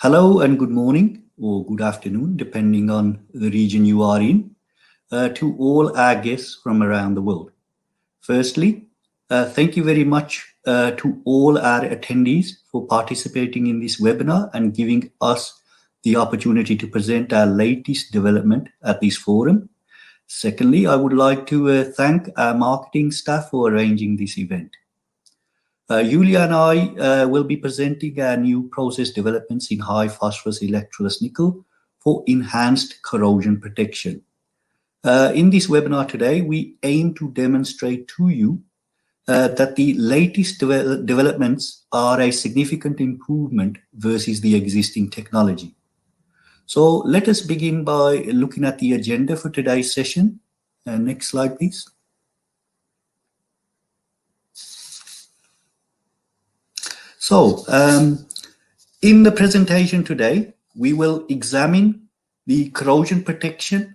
Hello and good morning or good afternoon, depending on the region you are in, to all our guests from around the world. Firstly, thank you very much to all our attendees for participating in this webinar and giving us the opportunity to present our latest development at this forum. Secondly, I would like to thank our marketing staff for arranging this event. Julia and I will be presenting our new process developments in high phosphorus electrolysis nickel for enhanced corrosion protection. In this webinar today, we aim to demonstrate to you that the latest developments are a significant improvement versus the existing technology. So let us begin by looking at the agenda for today's session. Next slide, please. So, in the presentation today, we will examine the corrosion protection,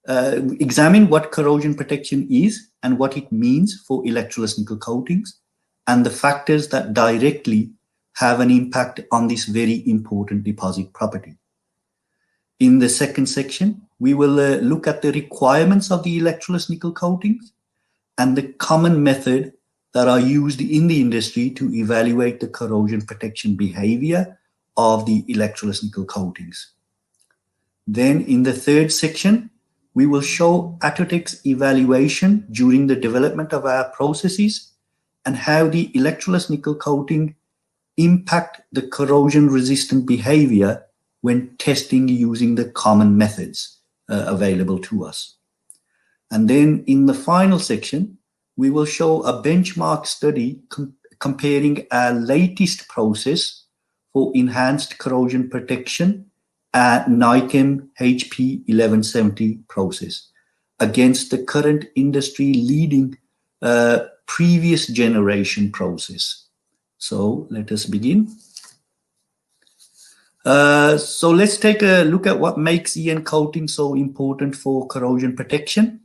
examine what corrosion protection is and what it means for electrolysis nickel coatings and the factors that directly have an impact on this very important deposit property. In the second section, we will look at the requirements of the electrolysis nickel coatings and the common method that are used in the industry to evaluate the corrosion protection behavior of the electrolysis nickel coatings. Then in the third section, we will show Atotech's evaluation during the development of our processes and how the electrolysis nickel coating impact the corrosion resistant behavior when testing using the common methods available to us. And then in the final section, we will show a benchmark study comparing our latest process for enhanced corrosion protection at NICHEM HP 1170 process against the current industry leading previous generation process. So let us begin. So let's take a look at what makes EN coating so important for corrosion protection.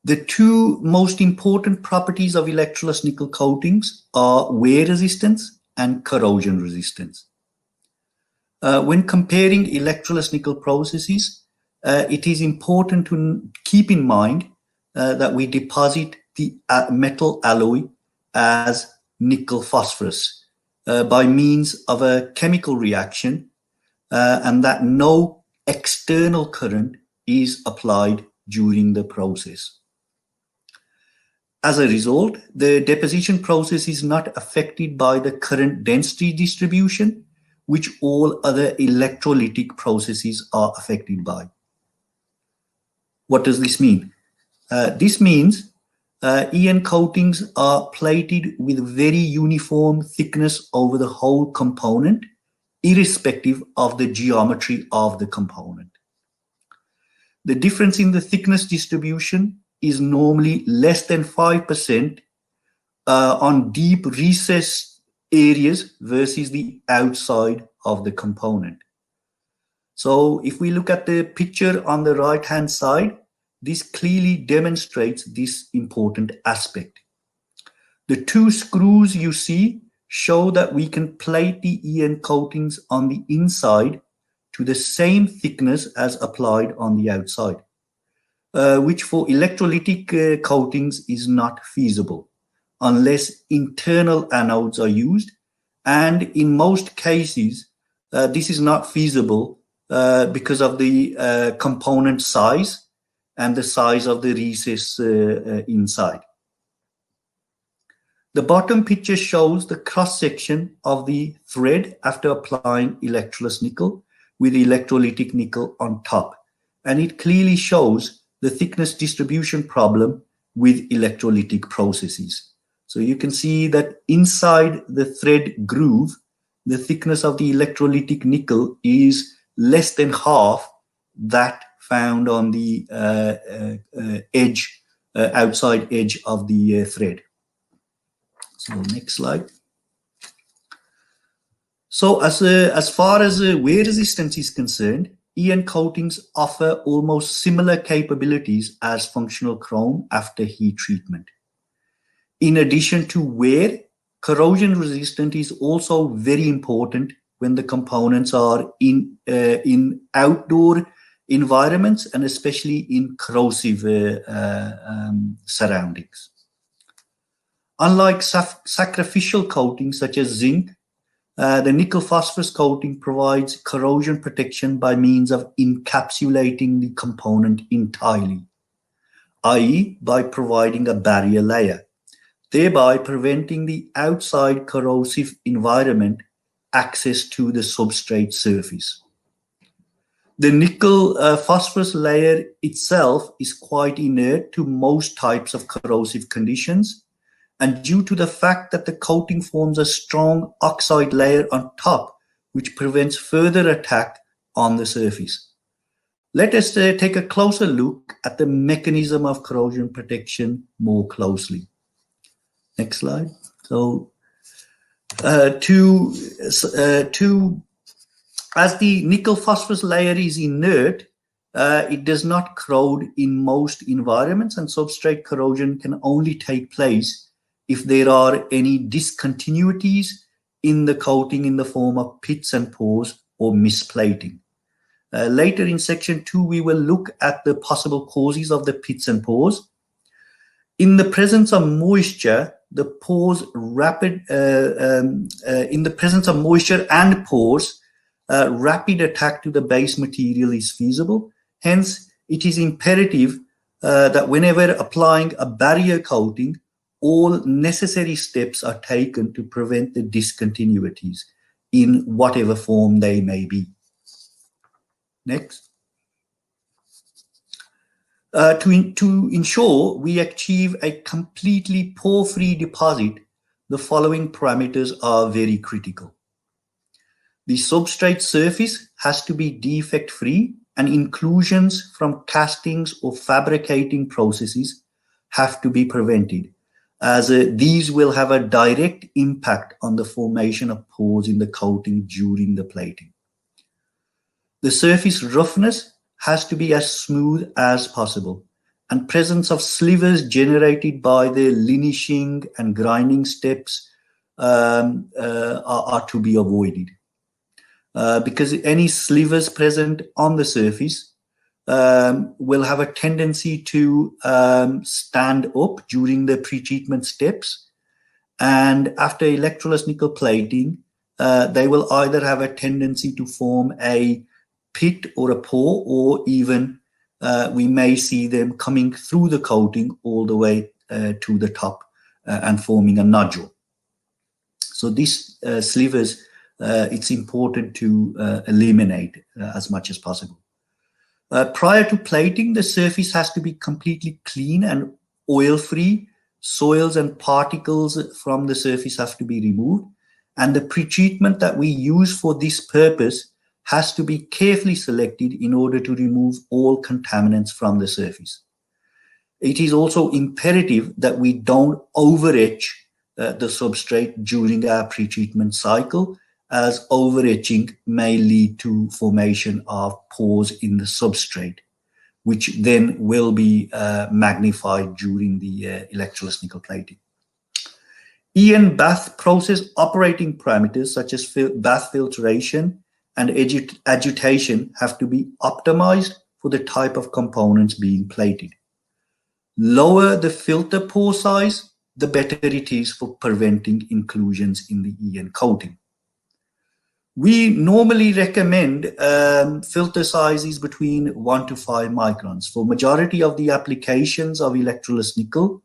The two most important properties of electrolysis nickel coatings are wear resistance and corrosion resistance. When comparing electrolysis nickel processes, it is important to keep in mind that we deposit the metal alloy as nickel phosphorus by means of a chemical reaction and that no external current is applied during the process. As a result, the deposition process is not affected by the current density distribution, which all other electrolytic processes are affected by. What does this mean? This means EN coatings are plated with very uniform thickness over the whole component, irrespective of the geometry of the component. The difference in the thickness distribution is normally less than 5% on deep recessed areas versus the outside of the component. So if we look at the picture on the right hand side, this clearly demonstrates this important aspect. The two screws you see show that we can plate the EN coatings on the inside to the same thickness as applied on the outside. Which for electrolytic coatings is not feasible unless internal anodes are used. And in most cases, this is not feasible because of the component size and the size of the recess inside. The bottom picture shows the cross-section of the thread after applying electrolysis nickel with electrolytic nickel on top. And it clearly shows the thickness distribution problem with electrolytic processes. So you can see that inside the thread groove, the thickness of the electrolytic nickel is less than half that found on the outside edge of the thread. So next slide. So as far as wear resistance is concerned, EN coatings offer almost similar capabilities as functional chrome after heat treatment. In addition to wear, corrosion resistance is also very important when the components are in outdoor environments and especially in corrosive surroundings. Unlike sacrificial coatings such as zinc, the nickel phosphorus coating provides corrosion protection by means of encapsulating the component entirely, i.e. by providing a barrier layer, thereby preventing the outside corrosive environment access to the substrate surface. The nickel phosphorus layer itself is quite inert to most types of corrosive conditions, and due to the fact that the coating forms a strong oxide layer on top, which prevents further attack on the surface. Let us take a closer look at the mechanism of corrosion protection more closely. Next slide. So, as the nickel phosphorus layer is inert, it does not corrode in most environments, and substrate corrosion can only take place if there are any discontinuities in the coating in the form of pits and pores or misplating. Later in section 2, we will look at the possible causes of the pits and pores. In the presence of moisture, the pores in the presence of moisture and pores, rapid attack to the base material is feasible. Hence, it is imperative that whenever applying a barrier coating, all necessary steps are taken to prevent the discontinuities in whatever form they may be. Next. To ensure we achieve a completely pore-free deposit, the following parameters are very critical. The substrate surface has to be defect-free, and inclusions from castings or fabricating processes have to be prevented, as these will have a direct impact on the formation of pores in the coating during the plating. The surface roughness has to be as smooth as possible, and presence of slivers generated by the linishing and grinding steps are to be avoided. Because any slivers present on the surface will have a tendency to stand up during the pretreatment steps, and after electroless nickel plating, they will either have a tendency to form a pit or a pore, or even we may see them coming through the coating all the way to the top and forming a nodule. So these slivers, it's important to eliminate as much as possible. Prior to plating, the surface has to be completely clean and oil-free. Soils and particles from the surface have to be removed, and the pretreatment that we use for this purpose has to be carefully selected in order to remove all contaminants from the surface. It is also imperative that we don't over-etch the substrate during our pretreatment cycle, as over-etching may lead to formation of pores in the substrate, which then will be magnified during the electroless nickel plating. EN bath process operating parameters such as bath filtration and agitation have to be optimized for the type of components being plated. Lower the filter pore size, the better it is for preventing inclusions in the EN coating. We normally recommend filter sizes between 1 to 5 microns. For majority of the applications of electroless nickel,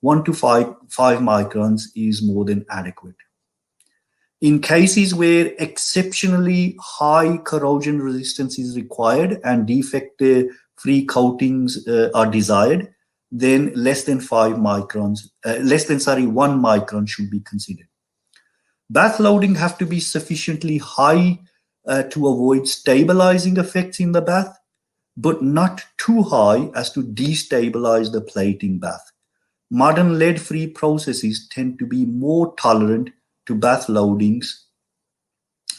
1 to 5 microns is more than adequate. In cases where exceptionally high corrosion resistance is required and defect-free coatings are desired, then less than 1 micron should be considered. Bath loading have to be sufficiently high to avoid stabilizing effects in the bath, but not too high as to destabilize the plating bath. Modern lead-free processes tend to be more tolerant to bath loadings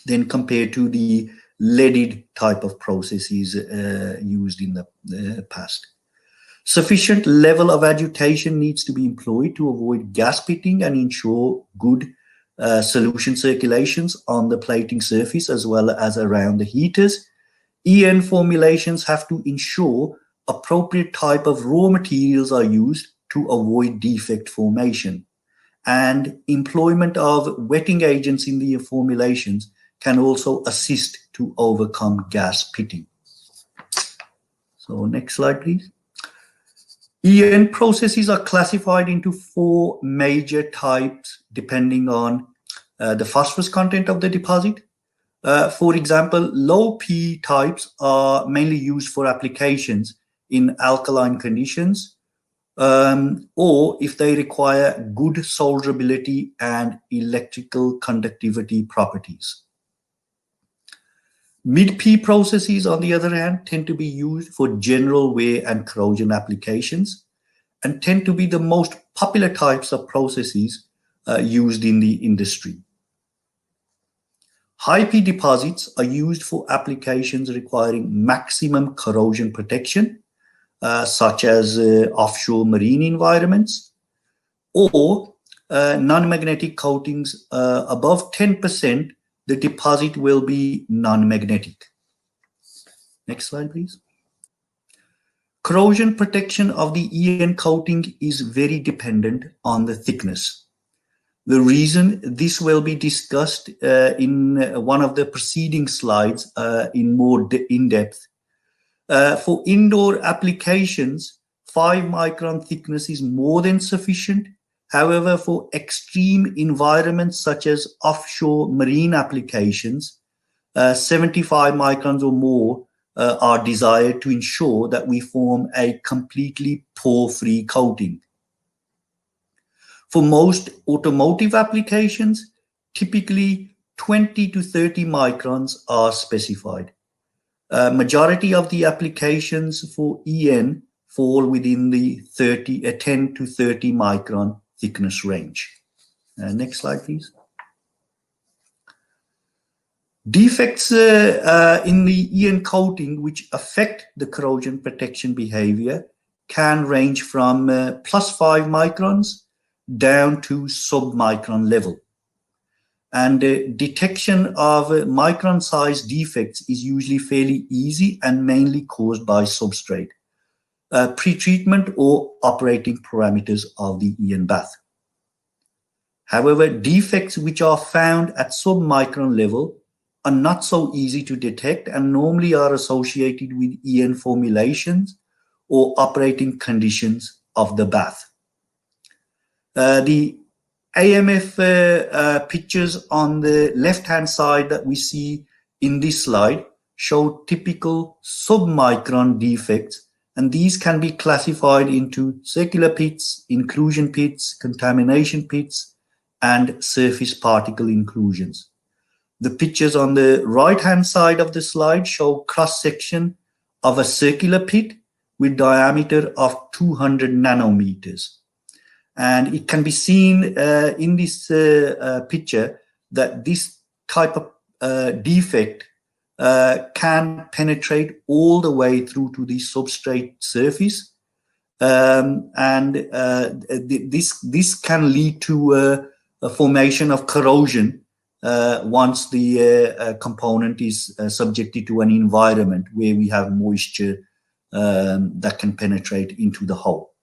than compared to the leaded type of processes used in the past. Sufficient level of agitation needs to be employed to avoid gas pitting and ensure good solution circulations on the plating surface as well as around the heaters. EN formulations have to ensure appropriate type of raw materials are used to avoid defect formation. And employment of wetting agents in the formulations can also assist to overcome gas pitting. So next slide, please. EN processes are classified into 4 major types depending on the phosphorus content of the deposit. For example, low P types are mainly used for applications in alkaline conditions, or if they require good solderability and electrical conductivity properties. Mid-P processes, on the other hand, tend to be used for general wear and corrosion applications and tend to be the most popular types of processes used in the industry. High P deposits are used for applications requiring maximum corrosion protection, such as offshore marine environments, or non-magnetic coatings above 10%, the deposit will be non-magnetic. Next slide, please. Corrosion protection of the EN coating is very dependent on the thickness. The reason this will be discussed in one of the preceding slides in more in-depth. For indoor applications, 5-micron thickness is more than sufficient. However, for extreme environments such as offshore marine applications, 75 microns or more are desired to ensure that we form a completely pore-free coating. For most automotive applications, typically 20 to 30 microns are specified. Majority of the applications for EN fall within the 10 to 30 micron thickness range. Next slide, please. Defects in the EN coating which affect the corrosion protection behavior can range from plus 5 microns down to sub-micron level. And detection of micron-sized defects is usually fairly easy and mainly caused by substrate, pretreatment or operating parameters of the EN bath. However, defects which are found at sub-micron level are not so easy to detect and normally are associated with EN formulations or operating conditions of the bath. The AMF pictures on the left-hand side that we see in this slide show typical sub-micron defects, and these can be classified into circular pits, inclusion pits, contamination pits, and surface particle inclusions. The pictures on the right-hand side of the slide show cross-section of a circular pit with diameter of 200 nanometers. And it can be seen in this picture that this type of defect can penetrate all the way through to the substrate surface. This can lead to a formation of corrosion once the component is subjected to an environment where we have moisture that can penetrate into the hole.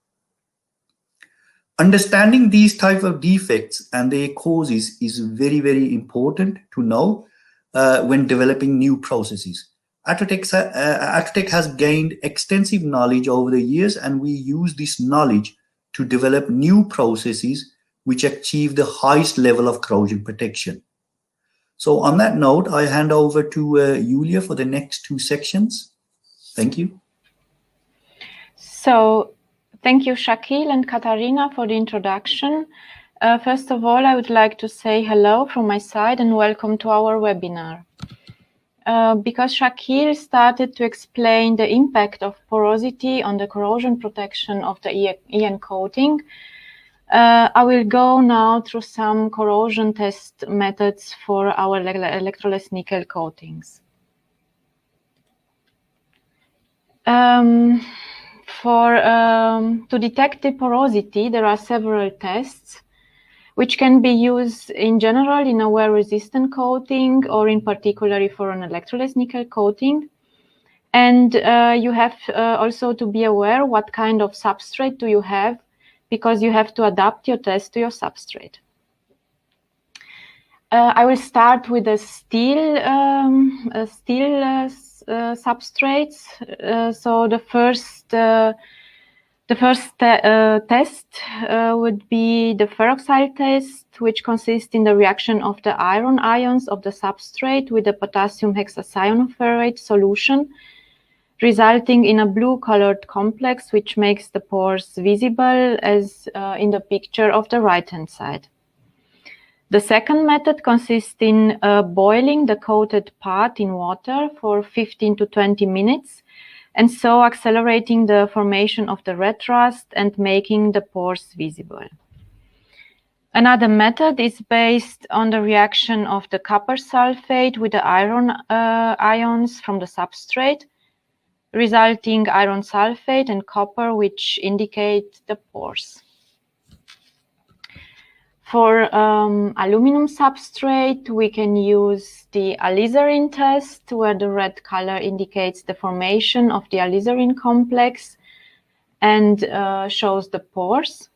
Understanding these type of defects and their causes is very, very important to know when developing new processes. Atotech has gained extensive knowledge over the years, and we use this knowledge to develop new processes which achieve the highest level of corrosion protection. So on that note, I hand over to Julia for the next 2 sections. Thank you. So, thank you, Shakil and Katarina, for the introduction. First of all, I would like to say hello from my side and welcome to our webinar. Because Shakil started to explain the impact of porosity on the corrosion protection of the EN coating, I will go now through some corrosion test methods for our electroless nickel coatings. To detect the porosity, there are several tests. which can be used in general in a wear-resistant coating or in particular for an electroless nickel coating. And you have also to be aware what kind of substrate do you have, because you have to adapt your test to your substrate. I will start with the steel substrates. So the first test would be the peroxide test, which consists in the reaction of the iron ions of the substrate with the potassium hexacyanoferrate solution, resulting in a blue-colored complex, which makes the pores visible, as in the picture of the right-hand side. The second method consists in boiling the coated part in water for 15 to 20 minutes, and so accelerating the formation of the red rust and making the pores visible. Another method is based on the reaction of the copper sulfate with the iron ions from the substrate, resulting iron sulfate and copper, which indicate the pores. For aluminum substrate, we can use the alizarin test, where the red color indicates the formation of the alizarin complex and shows the pores.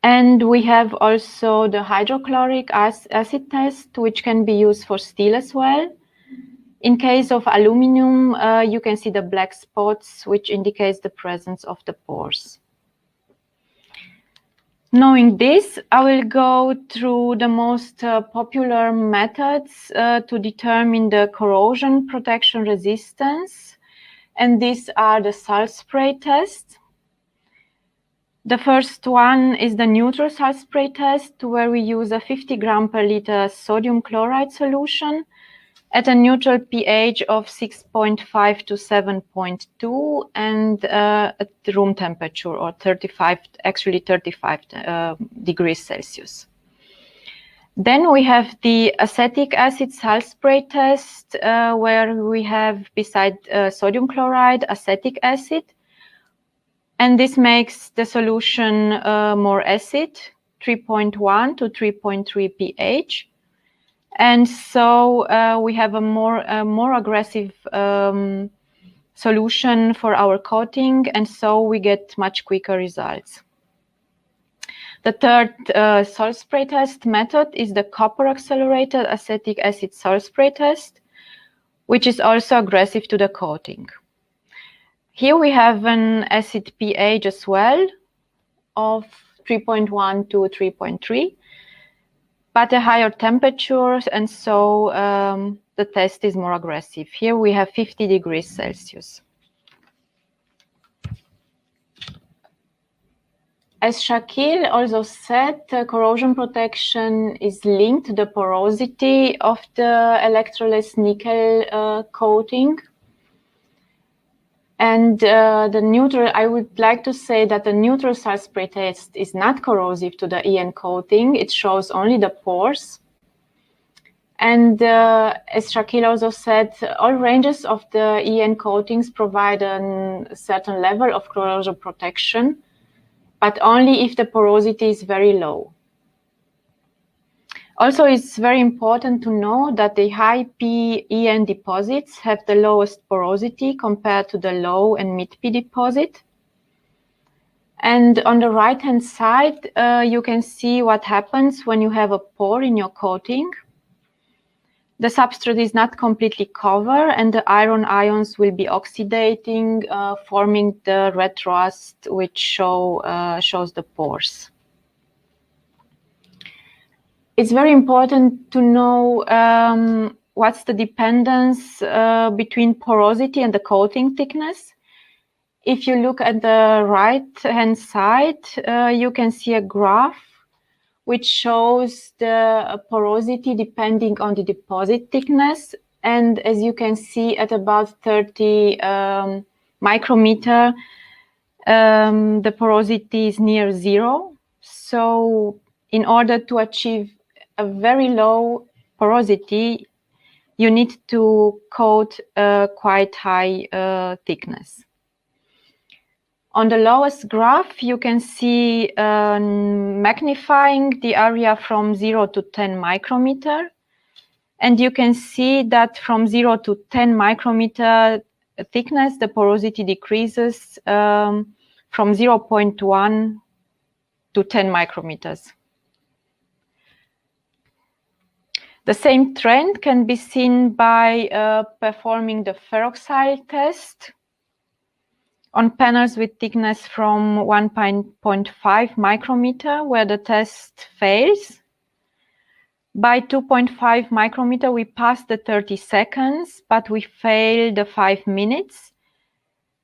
And we have also the hydrochloric acid test, which can be used for steel as well. In case of aluminum, you can see the black spots, which indicates the presence of the pores. Knowing this, I will go through the most popular methods to determine the corrosion protection resistance, and these are the salt spray test. The first one is the neutral salt spray test, where we use a 50 gram per liter sodium chloride solution at a neutral pH of 6.5 to 7.2 and at room temperature, or 35 degrees Celsius. Then we have the acetic acid salt spray test, where we have, beside sodium chloride, acetic acid. And this makes the solution more acid, 3.1 to 3.3 pH. And so we have a more aggressive solution for our coating, and so we get much quicker results. The third salt spray test method is the copper accelerated acetic acid salt spray test, which is also aggressive to the coating. Here we have an acid pH as well of 3.1 to 3.3. but a higher temperature, and so the test is more aggressive. Here we have 50 degrees Celsius. As Shakil also said, corrosion protection is linked to the porosity of the electroless nickel coating. And I would like to say that the neutral salt spray test is not corrosive to the EN coating. It shows only the pores. And as Shakil also said, all ranges of the EN coatings provide a certain level of corrosion protection, but only if the porosity is very low. Also, it's very important to know that the high P EN deposits have the lowest porosity compared to the low and mid P deposit. And on the right-hand side, you can see what happens when you have a pore in your coating. The substrate is not completely covered, and the iron ions will be oxidating, forming the red rust, which shows the pores. It's very important to know what's the dependence between porosity and the coating thickness. If you look at the right-hand side, you can see a graph which shows the porosity depending on the deposit thickness. And as you can see, at about 30 micrometer, the porosity is near zero. So in order to achieve a very low porosity, you need to coat a quite high thickness. On the lowest graph, you can see magnifying the area from 0 to 10 micrometer. And you can see that from 0 to 10 micrometer thickness, the porosity decreases from 0.1 to 10 micrometers. The same trend can be seen by performing the peroxide test on panels with thickness from 1.5 micrometer, where the test fails. By 2.5 micrometer, we pass the 30 seconds, but we fail the 5 minutes.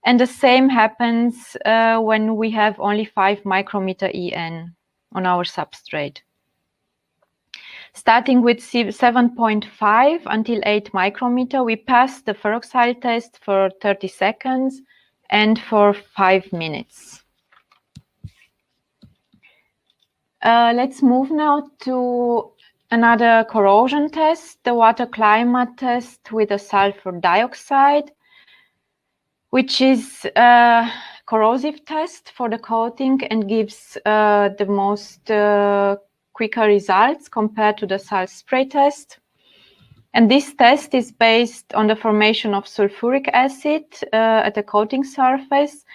And the same happens when we have only 5 micrometer EN on our substrate. Starting with 7.5 until 8 micrometer, we pass the peroxide test for 30 seconds and for 5 minutes. Let's move now to another corrosion test, the water climate test with a sulfur dioxide, which is a corrosive test for the coating and gives the most quicker results compared to the salt spray test. And this test is based on the formation of sulfuric acid at the coating surface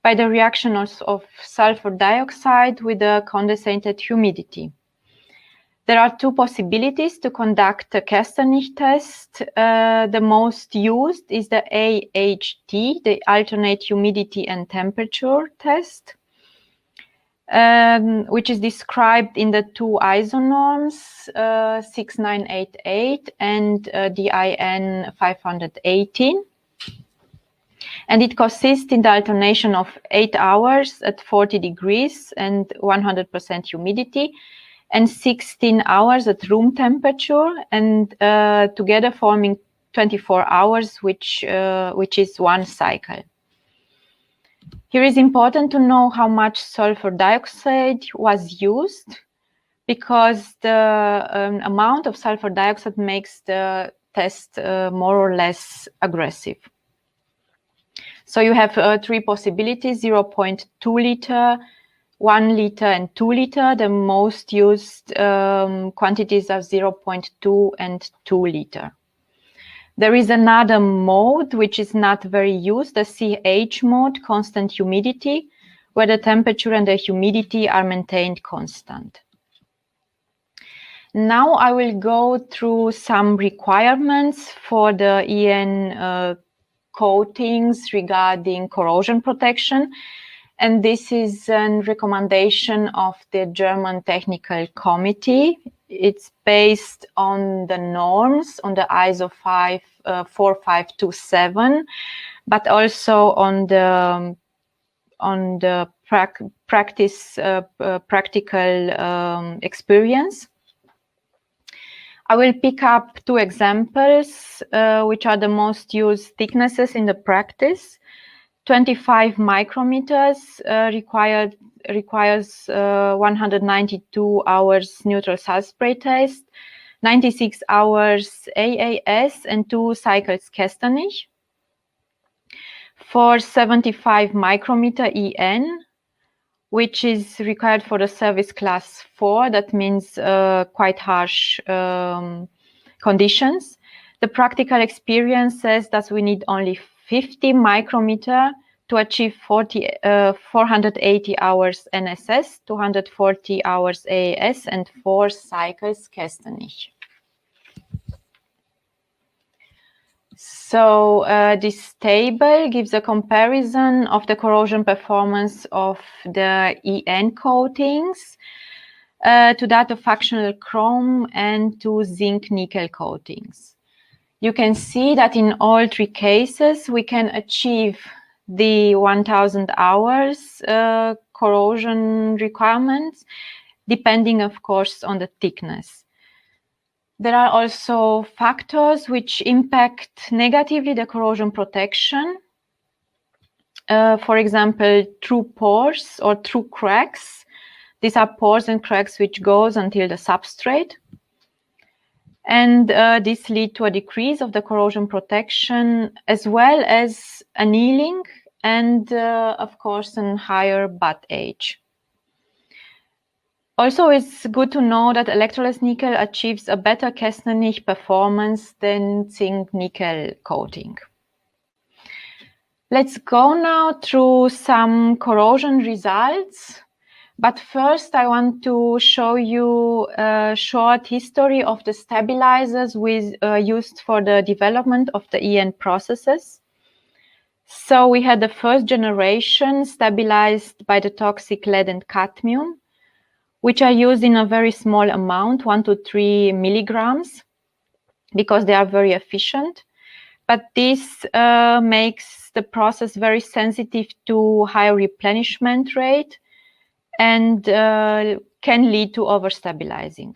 by the reaction of sulfur dioxide with the condensated humidity. There are two possibilities to conduct a Kesternich test. The most used is the AHT, the alternate humidity and temperature test, which is described in the two isonorms 6988 and DIN 518. And it consists in the alternation of 8 hours at 40 degrees and 100% humidity, and 16 hours at room temperature, and together forming 24 hours, which is one cycle. Here is important to know how much sulfur dioxide was used, because the amount of sulfur dioxide makes the test more or less aggressive. So you have three possibilities: 0.2 liter, 1 liter, and 2 liter. The most used quantities are 0.2 and 2 liter. There is another mode which is not very used, the CH mode, constant humidity, where the temperature and the humidity are maintained constant. Now I will go through some requirements for the EN coatings regarding corrosion protection. And this is a recommendation of the German Technical Committee. It's based on the norms, on the ISO 4527, but also on the practical experience. I will pick up two examples, which are the most used thicknesses in the practice. 25 micrometers requires 192 hours neutral salt spray test, 96 hours AAS, and 2 cycles Kesternich. For 75 micrometer EN, which is required for the service class 4, that means quite harsh conditions. The practical experience says that we need only 50 micrometer to achieve 480 hours NSS, 240 hours AAS, and 4 cycles Kesternich. So this table gives a comparison of the corrosion performance of the EN coatings to that of functional chrome and to zinc nickel coatings. You can see that in all three cases, we can achieve the 1000 hours corrosion requirements, depending, of course, on the thickness. There are also factors which impact negatively the corrosion protection. For example, through pores or through cracks. These are pores and cracks which goes until the substrate. And this leads to a decrease of the corrosion protection, as well as annealing and of course a higher butt age. Also, it's good to know that electroless nickel achieves a better Kästner-Nich performance than zinc nickel coating. Let's go now through some corrosion results. But first, I want to show you a short history of the stabilizers used for the development of the EN processes. So we had the first generation stabilized by the toxic lead and cadmium, which are used in a very small amount, 1 to 3 milligrams, because they are very efficient. But this makes the process very sensitive to high replenishment rate and can lead to overstabilizing.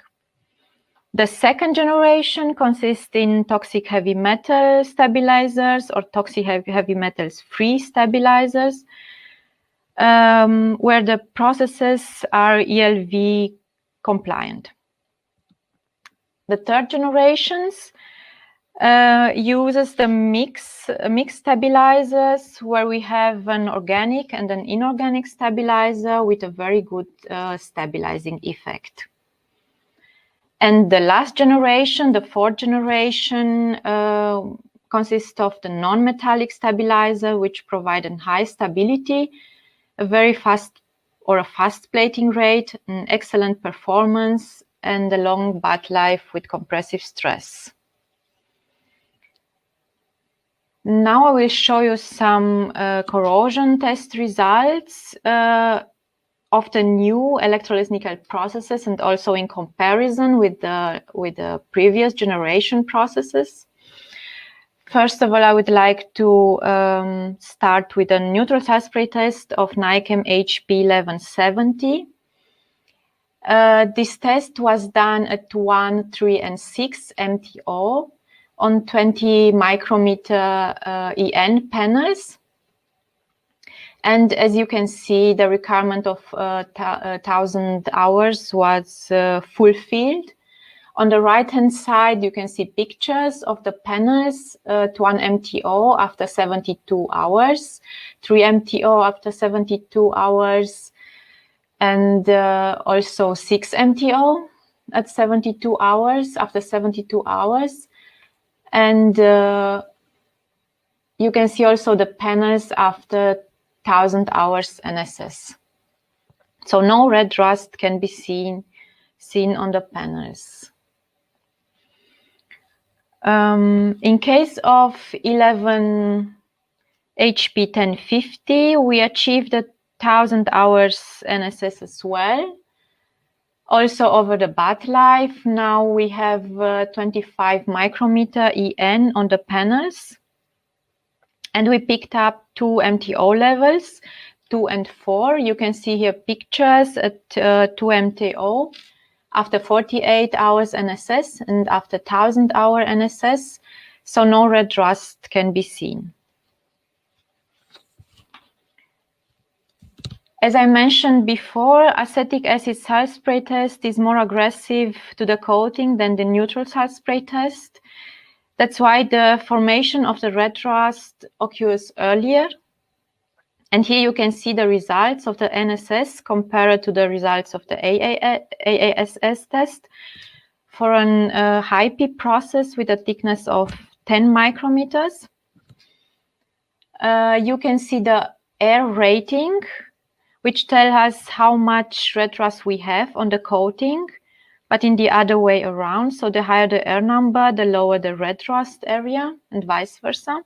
The second generation consists in toxic heavy metal stabilizers or toxic heavy metals free stabilizers, where the processes are ELV compliant. The third generations uses the mixed stabilizers, where we have an organic and an inorganic stabilizer with a very good stabilizing effect. And the last generation, the fourth generation, consists of the non-metallic stabilizer, which provide a high stability, a very fast plating rate, an excellent performance, and a long butt life with compressive stress. Now I will show you some corrosion test results of the new electroless nickel processes, and also in comparison with the previous generation processes. First of all, I would like to start with a neutral salt spray test of NICAM HP 1170. This test was done at 1, 3, and 6 MTO on 20 micrometer EN panels. And as you can see, the requirement of 1,000 hours was fulfilled. On the right-hand side, you can see pictures of the panels at 1 MTO after 72 hours, 3 MTO after 72 hours, and also 6 MTO at 72 hours, after 72 hours. And you can see also the panels after 1,000 hours NSS. So no red rust can be seen on the panels. In case of 11 HP 1050, we achieved 1,000 hours NSS as well. Also over the butt life, now we have 25 micrometer EN on the panels. And we picked up 2 MTO levels, 2 and 4. You can see here pictures at 2 MTO after 48 hours NSS and after 1,000 hour NSS. So no red rust can be seen. As I mentioned before, acetic acid salt spray test is more aggressive to the coating than the neutral salt spray test. That's why the formation of the red rust occurs earlier. And here you can see the results of the NSS compared to the results of the AASS test for a high P process with a thickness of 10 micrometers. You can see the air rating, which tells us how much red rust we have on the coating, but in the other way around. So the higher the air number, the lower the red rust area, and vice versa.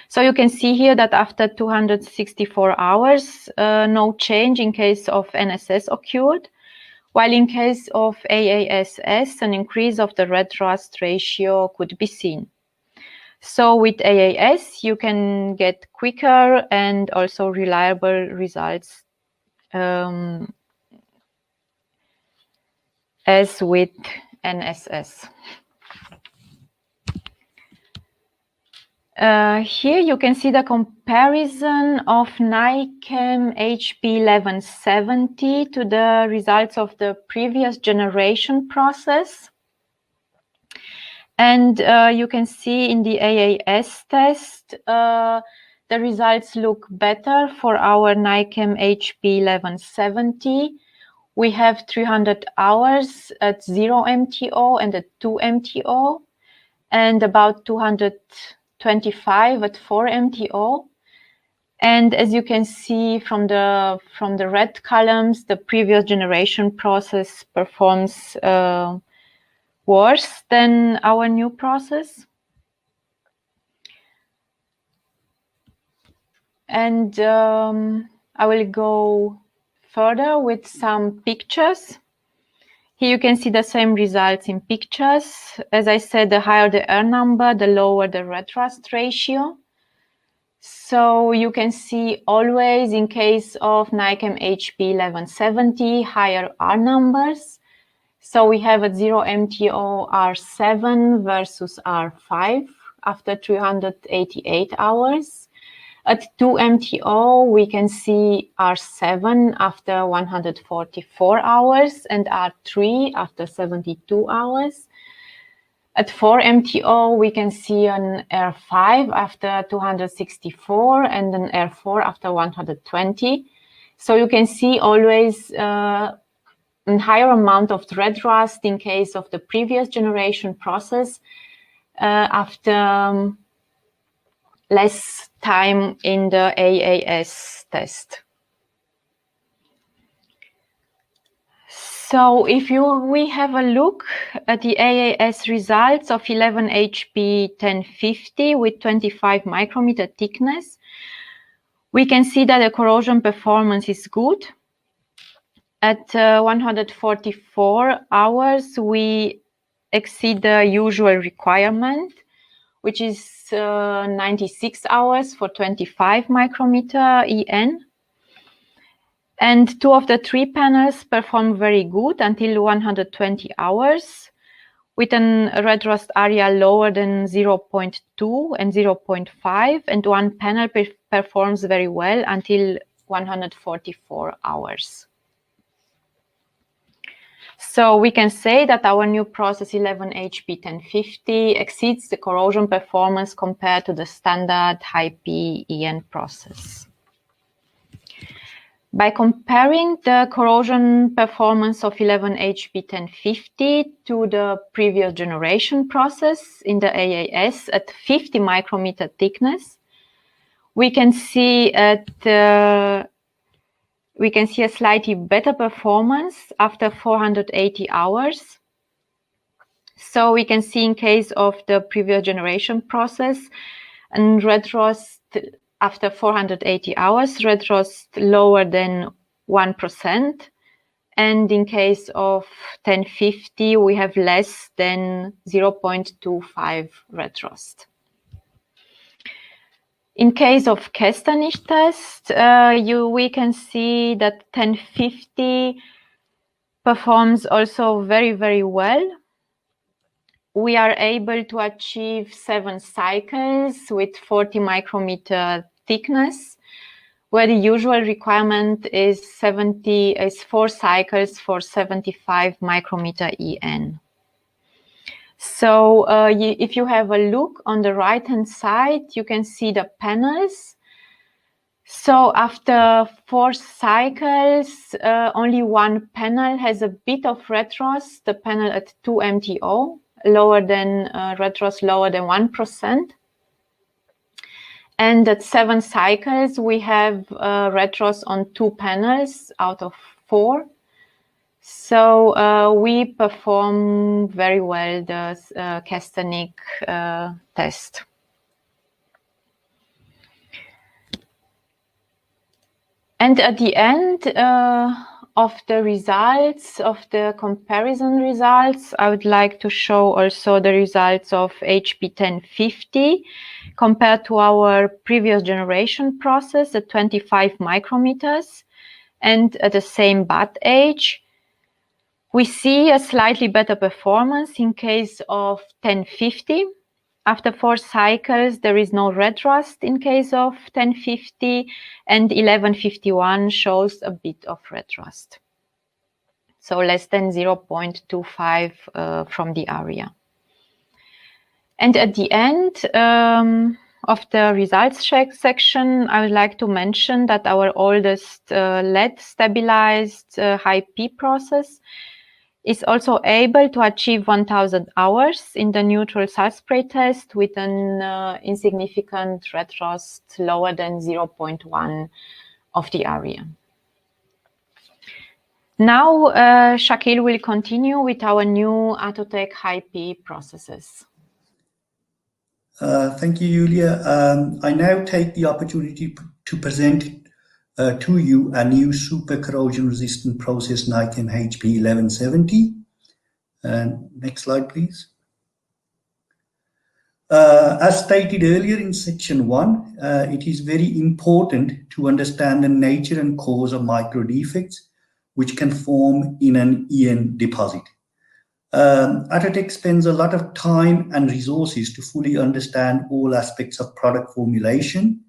So you can see here that after 264 hours, no change in case of NSS occurred, while in case of AASS, an increase of the red rust ratio could be seen. So with AAS, you can get quicker and also reliable results as with NSS. Here you can see the comparison of NICAM HP 1170 to the results of the previous generation process. And you can see in the AAS test, the results look better for our NICAM HP 1170. We have 300 hours at 0 MTO and at 2 MTO, and about 225 at 4 MTO. And as you can see from the red columns, the previous generation process performs worse than our new process. And I will go further with some pictures. Here you can see the same results in pictures. As I said, the higher the R number, the lower the red rust ratio. So you can see always in case of NICAM HP 1170, higher R numbers. So we have at 0 MTO R7 versus R5 after 388 hours. At 2 MTO, we can see R7 after 144 hours and R3 after 72 hours. At 4 MTO, we can see an R5 after 264 and an R4 after 120. So you can see always a higher amount of red rust in case of the previous generation process after less time in the AAS test. So if we have a look at the AAS results of 11 HP 1050 with 25 micrometer thickness, we can see that the corrosion performance is good. At 144 hours, we exceed the usual requirement, which is 96 hours for 25 micrometer EN. And 2 of the 3 panels perform very good until 120 hours, with a red rust area lower than 0.2 and 0.5, and 1 panel performs very well until 144 hours. So we can say that our new process 11 HP 1050 exceeds the corrosion performance compared to the standard high-P EN process. By comparing the corrosion performance of 11 HP 1050 to the previous generation process in the AAS at 50 micrometer thickness, we can see a slightly better performance after 480 hours. So we can see in case of the previous generation process and red rust after 480 hours, red rust lower than 1%. And in case of 1050, we have less than 0.25 red rust. In case of Kestanich test, we can see that 1050 performs also very, very well. We are able to achieve 7 cycles with 40 micrometer thickness, where the usual requirement is 4 cycles for 75 micrometer EN. So if you have a look on the right-hand side, you can see the panels. So after 4 cycles, only 1 panel has a bit of red rust, the panel at 2 MTO, lower than red rust lower than 1%. And at 7 cycles, we have red rust on 2 panels out of 4. So we perform very well the Kestanich test. And at the end of the results, of the comparison results, I would like to show also the results of HP 1050 compared to our previous generation process at 25 micrometers and at the same bath age. We see a slightly better performance in case of 1050. After 4 cycles, there is no red rust in case of 1050, and 1151 shows a bit of red rust. So less than 0.25 from the area. And at the end of the results section, I would like to mention that our oldest LED stabilized high P process is also able to achieve 1000 hours in the neutral salt spray test with an insignificant red rust lower than 0.1 of the area. Now, Shakil will continue with our new Atotech high P processes. Thank you, Julia. I now take the opportunity to present to you a new super corrosion resistant process, NiChem HP 1170. Next slide, please. As stated earlier in section 1, it is very important to understand the nature and cause of micro defects which can form in an EN deposit. Atotech spends a lot of time and resources to fully understand all aspects of product formulation,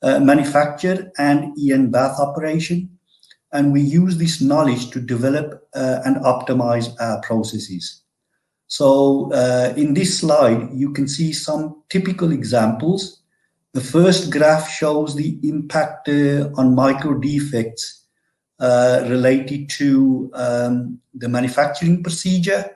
manufacture, and EN bath operation, and we use this knowledge to develop and optimize our processes. So in this slide, you can see some typical examples. The first graph shows the impact on micro defects related to the manufacturing procedure.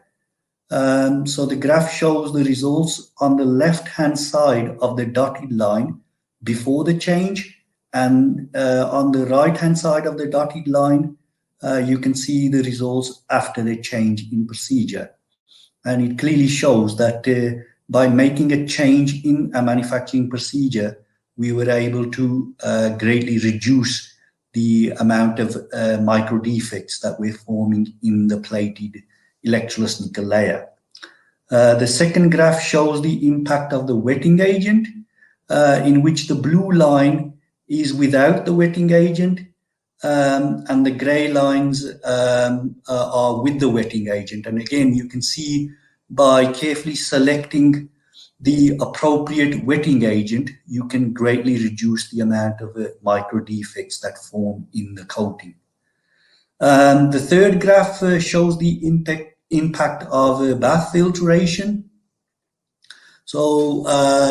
So the graph shows the results on the left-hand side of the dotted line before the change, and on the right-hand side of the dotted line, you can see the results after the change in procedure. And it clearly shows that by making a change in a manufacturing procedure, we were able to greatly reduce the amount of micro defects that we're forming in the plated electrolysis nickel layer. The second graph shows the impact of the wetting agent, in which the blue line is without the wetting agent, and the gray lines are with the wetting agent. And again, you can see by carefully selecting the appropriate wetting agent, you can greatly reduce the amount of micro defects that form in the coating. The third graph shows the impact of bath filtration. So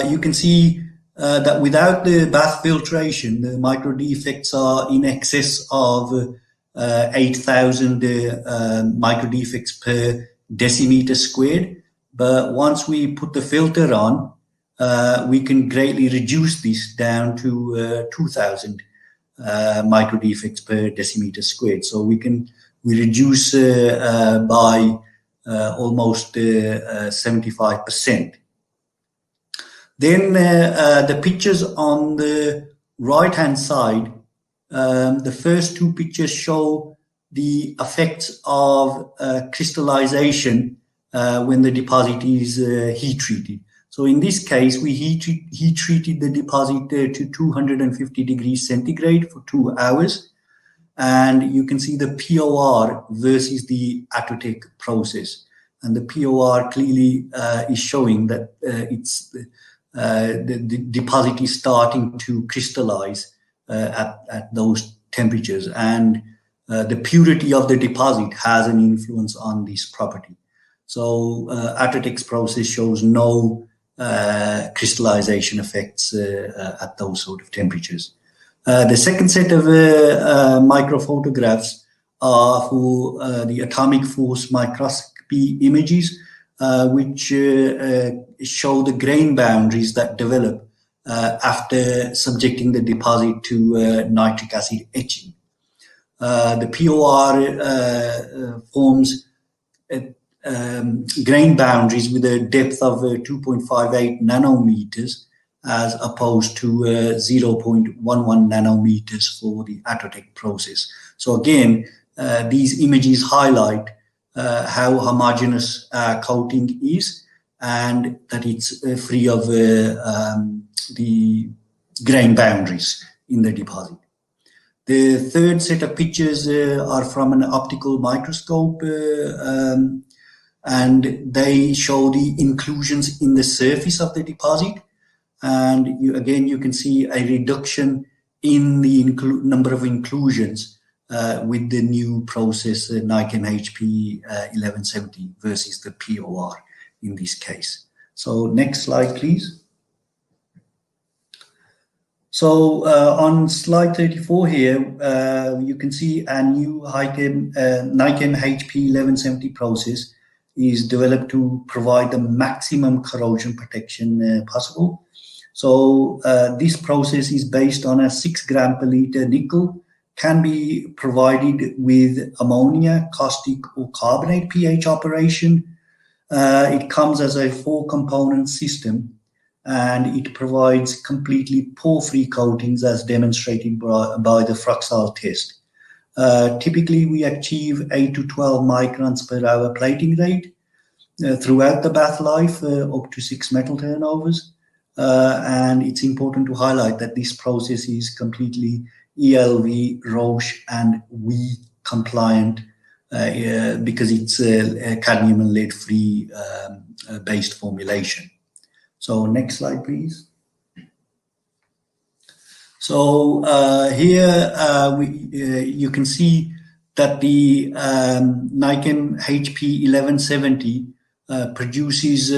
you can see that without the bath filtration, the micro defects are in excess of 8,000 micro defects per decimeter squared. But once we put the filter on, we can greatly reduce this down to 2,000 micro defects per decimeter squared. So we reduce by almost 75%. Then the pictures on the right-hand side, the first two pictures show the effects of crystallization when the deposit is heat treated. So in this case, we heat treated the deposit to 250 degrees centigrade for 2 hours. And you can see the POR versus the Atotech process. And the POR clearly is showing that the deposit is starting to crystallize at those temperatures. And the purity of the deposit has an influence on this property. So Atotech's process shows no crystallization effects at those sort of temperatures. The second set of microphotographs are for the atomic force microscopy images, which show the grain boundaries that develop after subjecting the deposit to nitric acid etching. The POR forms grain boundaries with a depth of 2.58 nanometers as opposed to 0.11 nanometers for the Atotech process. So again, these images highlight how homogeneous coating is and that it's free of the grain boundaries in the deposit. The third set of pictures are from an optical microscope, and they show the inclusions in the surface of the deposit. And you can see a reduction in the number of inclusions with the new process, NiChem HP 1170 versus the POR in this case. So next slide, please. So on slide 34 here, you can see a new Nichem HP 1170 process is developed to provide the maximum corrosion protection possible. So this process is based on a 6 gram per liter nickel, can be provided with ammonia, caustic or carbonate pH operation. It comes as a 4-component system, and it provides completely pore-free coatings as demonstrated by the Fraxal test. Typically, we achieve 8 to 12 microns per hour plating rate throughout the bath life, up to 6 metal turnovers. And it's important to highlight that this process is completely ELV, Roche, and WE compliant because it's a cadmium and lead-free based formulation. So next slide, please. So here you can see that the Nichem HP 1170 produces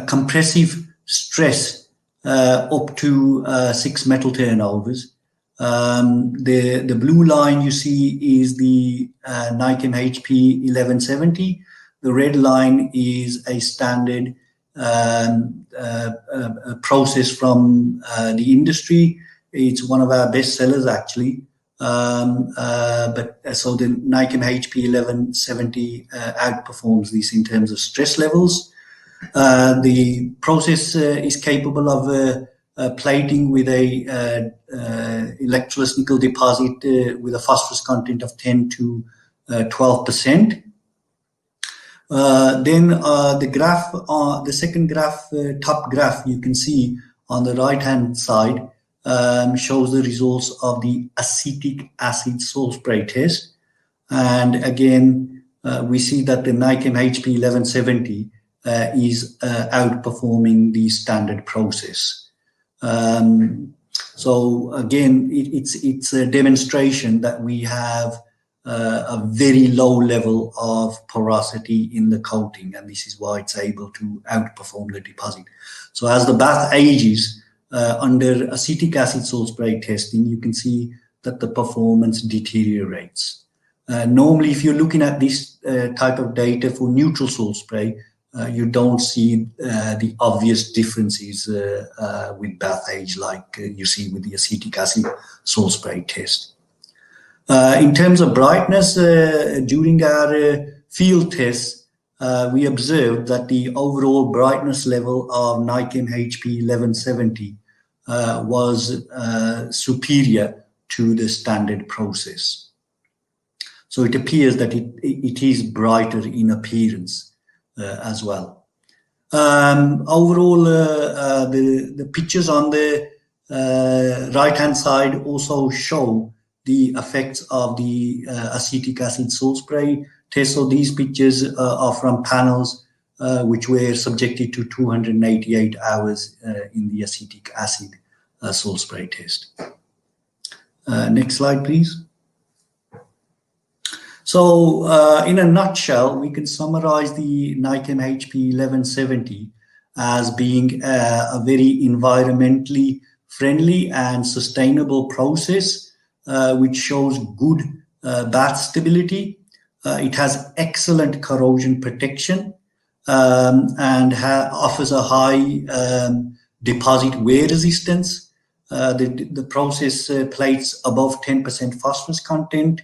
compressive stress up to 6 metal turnovers. The blue line you see is the Nichem HP 1170. The red line is a standard process from the industry. It's one of our best sellers actually. But so the Nichem HP 1170 outperforms this in terms of stress levels. The process is capable of plating with a electrolytic nickel deposit with a phosphorus content of 10 to 12%. Then the graph, the second graph, top graph, you can see on the right-hand side shows the results of the acetic acid salt spray test. And again, we see that the Nichem HP 1170 is outperforming the standard process. So again, it's a demonstration that we have a very low level of porosity in the coating, and this is why it's able to outperform the deposit. So as the bath ages under acetic acid salt spray testing, you can see that the performance deteriorates. Normally, if you're looking at this type of data for neutral salt spray, you don't see the obvious differences with bath age like you see with the acetic acid salt spray test. In terms of brightness, during our field tests, we observed that the overall brightness level of Nichem HP 1170 was superior to the standard process. So it appears that it is brighter in appearance as well. Overall, the pictures on the right-hand side also show the effects of the acetic acid salt spray test. So these pictures are from panels which were subjected to 288 hours in the acetic acid salt spray test. Next slide, please. So in a nutshell, we can summarize the Nichem HP 1170 as being a very environmentally friendly and sustainable process which shows good bath stability. It has excellent corrosion protection and offers a high deposit wear resistance. The process plates above 10% phosphorus content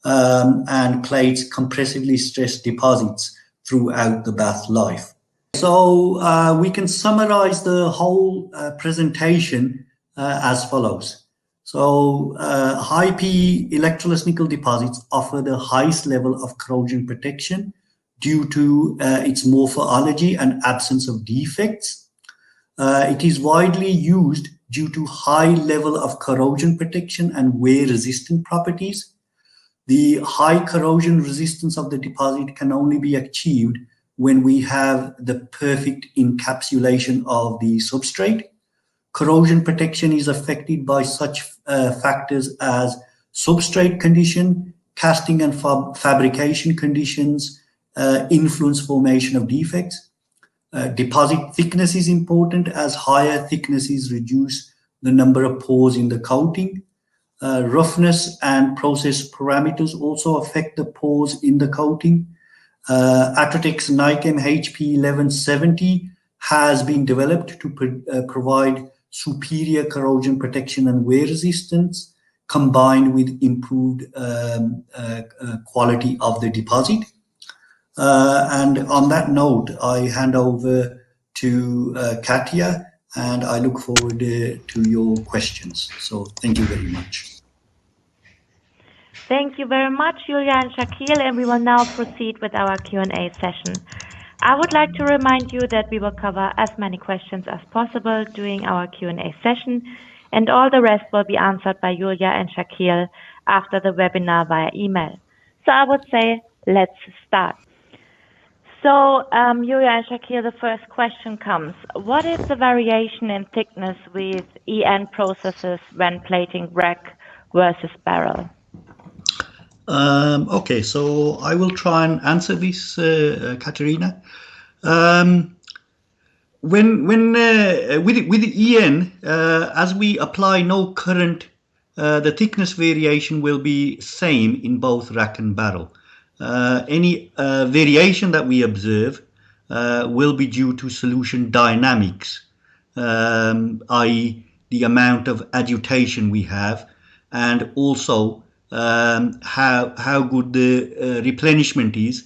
and plates compressively stressed deposits throughout the bath life. So we can summarize the whole presentation as follows. So high P electrolytic nickel deposits offer the highest level of corrosion protection due to its morphology and absence of defects. It is widely used due to high level of corrosion protection and wear resistant properties. The high corrosion resistance of the deposit can only be achieved when we have the perfect encapsulation of the substrate. Corrosion protection is affected by such factors as substrate condition, casting and fabrication conditions, influence formation of defects. Deposit thickness is important as higher thicknesses reduce the number of pores in the coating. Roughness and process parameters also affect the pores in the coating. Atotech's Nichem HP 1170 has been developed to provide superior corrosion protection and wear resistance, combined with improved quality of the deposit. And on that note, I hand over to Katya, and I look forward to your questions. So thank you very much. Thank you very much, Julia and Shakil, and we will now proceed with our Q&A session. I would like to remind you that we will cover as many questions as possible during our Q&A session, and all the rest will be answered by Julia and Shakil after the webinar via email. So I would say, let's start. So, Julia and Shakil, the first question comes. What is the variation in thickness with EN processes when plating rack versus barrel? Okay, so I will try and answer this, Katerina. With the EN, as we apply no current, the thickness variation will be same in both rack and barrel. Any variation that we observe will be due to solution dynamics, i.e. the amount of agitation we have, and also how good the replenishment is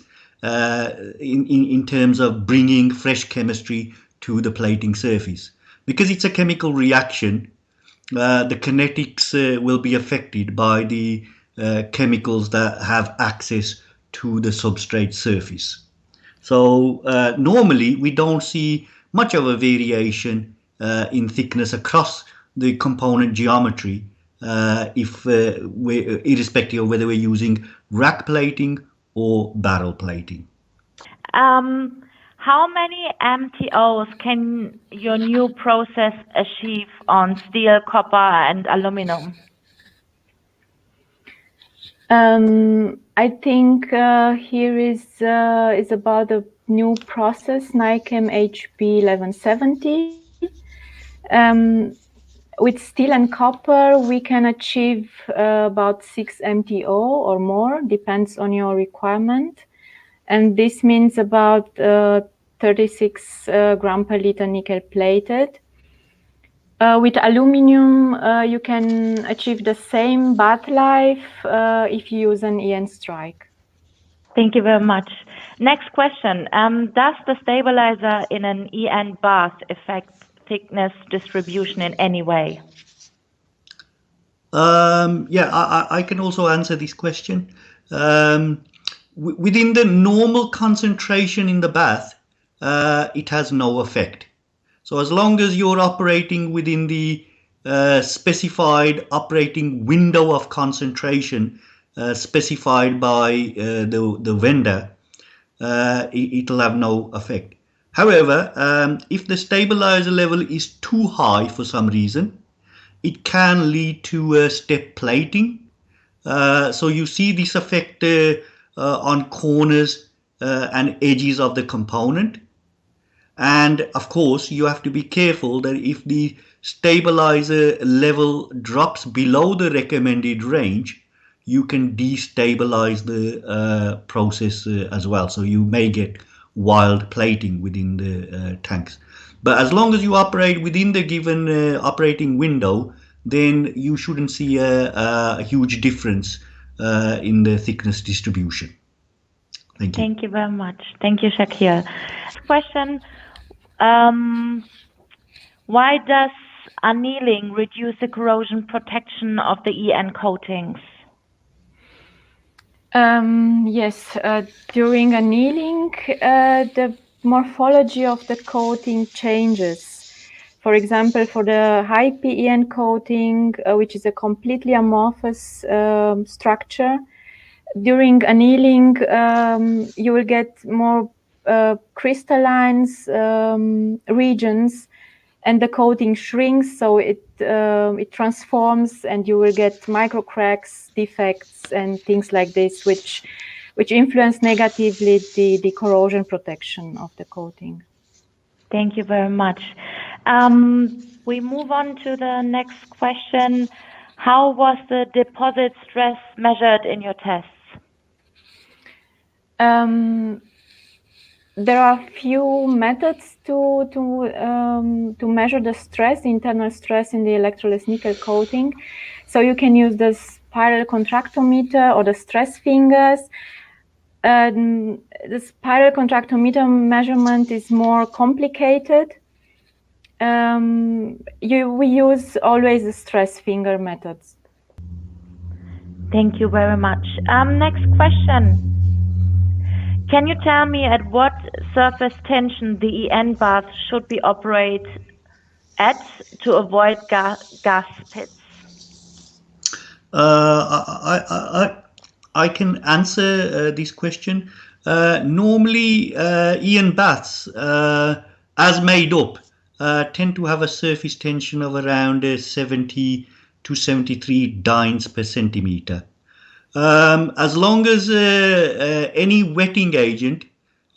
in terms of bringing fresh chemistry to the plating surface. Because it's a chemical reaction, the kinetics will be affected by the chemicals that have access to the substrate surface. So normally we don't see much of a variation in thickness across the component geometry, irrespective of whether we're using rack plating or barrel plating. How many MTOs can your new process achieve on steel, copper, and aluminum? I think here is about the new process, Nichem HP 1170. With steel and copper, we can achieve about 6 MTO or more, depends on your requirement. And this means about 36 gram per liter nickel plated. With aluminum, you can achieve the same bath life if you use an EN strike. Thank you very much. Next question. Does the stabilizer in an EN bath affect thickness distribution in any way? Yeah, I can also answer this question. Within the normal concentration in the bath, it has no effect. So as long as you're operating within the specified operating window of concentration specified by the vendor, it'll have no effect. However, if the stabilizer level is too high for some reason, it can lead to step plating. So you see this effect on corners and edges of the component. And of course, you have to be careful that if the stabilizer level drops below the recommended range, you can destabilize the process as well. So you may get wild plating within the tanks. But as long as you operate within the given operating window, then you shouldn't see a huge difference in the thickness distribution. Thank you. Thank you very much. Thank you, Shakil. Question. Why does annealing reduce the corrosion protection of the EN coatings? Yes, during annealing, the morphology of the coating changes. For example, for the high PEN coating, which is a completely amorphous structure, during annealing, you will get more crystalline regions, and the coating shrinks, so it transforms, and you will get micro cracks, defects, and things like this, which influence negatively the corrosion protection of the coating. Thank you very much. We move on to the next question. How was the deposit stress measured in your tests? There are few methods to measure the stress, the internal stress in the electroless nickel coating. So you can use the spiral contractometer or the stress fingers. The spiral contractometer measurement is more complicated. We use always the stress finger methods. Thank you very much. Next question. Can you tell me at what surface tension the EN bath should be operated at to avoid gas pits? I can answer this question. Normally, EN baths, as made up, tend to have a surface tension of around 70 to 73 dynes per centimeter. As long as any wetting agent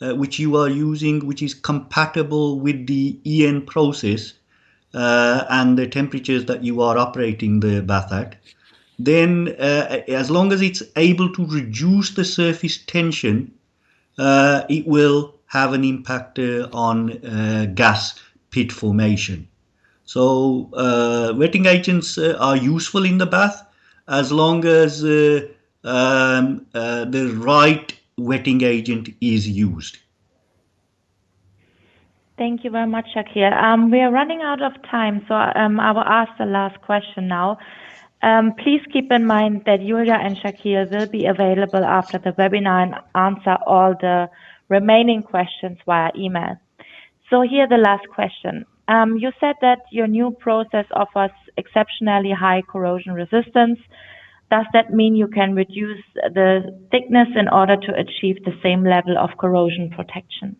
which you are using, which is compatible with the EN process and the temperatures that you are operating the bath at, then as long as it's able to reduce the surface tension, it will have an impact on gas pit formation. So wetting agents are useful in the bath as long as the right wetting agent is used. Thank you very much, Shakil. We are running out of time, so I will ask the last question now. Please keep in mind that Julia and Shakil will be available after the webinar and answer all the remaining questions via email. So here the last question. You said that your new process offers exceptionally high corrosion resistance. Does that mean you can reduce the thickness in order to achieve the same level of corrosion protection?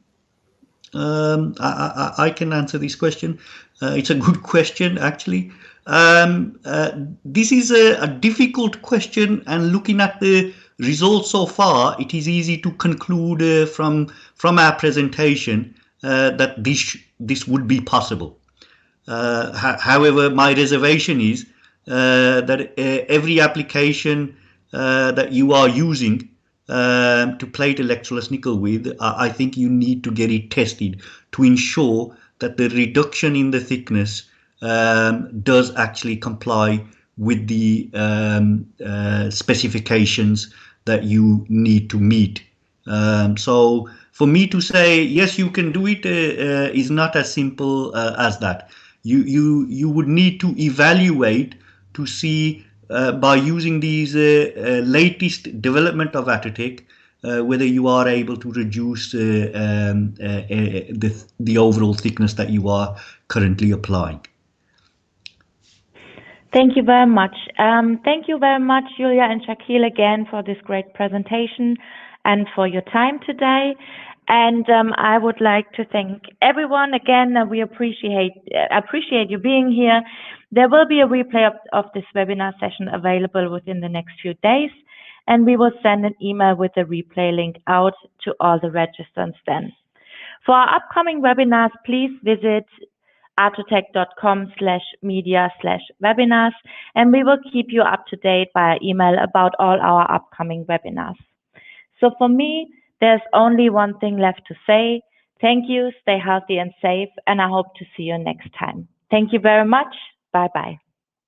I can answer this question. It's a good question, actually. This is a difficult question, and looking at the results so far, it is easy to conclude from our presentation that this would be possible. However, my reservation is that every application that you are using to plate electroless nickel with, I think you need to get it tested to ensure that the reduction in the thickness does actually comply with the specifications that you need to meet. So for me to say yes, you can do it is not as simple as that. You would need to evaluate to see by using these latest development of Atotech whether you are able to reduce the overall thickness that you are currently applying. Thank you very much. Thank you very much, Julia and Shakil, again for this great presentation and for your time today. And I would like to thank everyone again. We appreciate you being here. There will be a replay of this webinar session available within the next few days, and we will send an email with the replay link out to all the registrants then. For our upcoming webinars, please visit atotech.com/media/webinars, and we will keep you up to date via email about all our upcoming webinars. So for me, there's only one thing left to say. Thank you, stay healthy and safe, and I hope to see you next time. Thank you very much. Bye-bye.